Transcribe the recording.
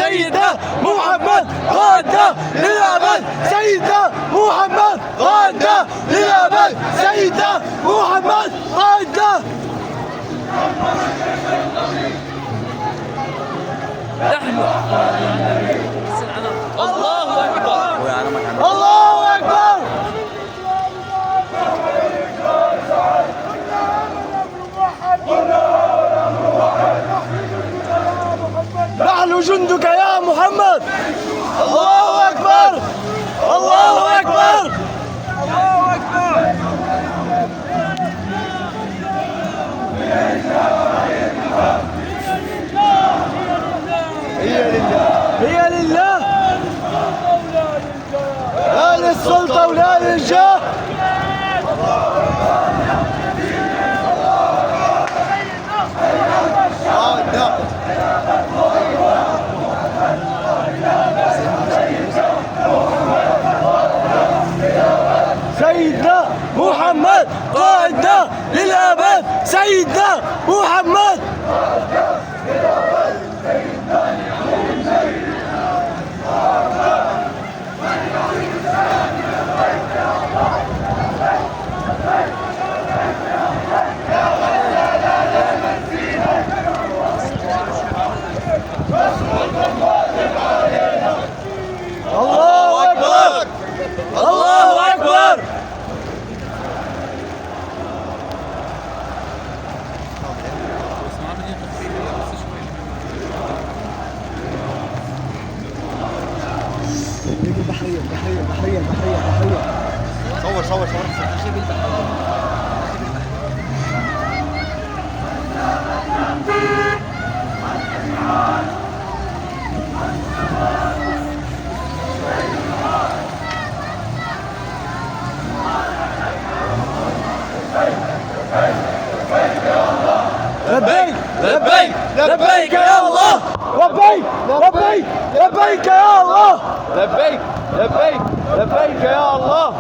سيدنا محمد قائدنا للأبد سيدنا محمد قائدنا للأبد سيدنا محمد قائدنا. نحن الله أكبر الله أكبر. نحن جندك يا محمد. الله أكبر الله أكبر الله أكبر. هي لله لا للسلطة ولا للجاه. سيدنا محمد قائدنا للأبد سيدنا محمد. الله أكبر الله أكبر. بحرية بحرية بحرية بحرية بحرية. صور صور صور. لبيك لبيك لبيك يا الله لبيك لبيك لبيك يا الله لبيك لبيك لبيك يا الله.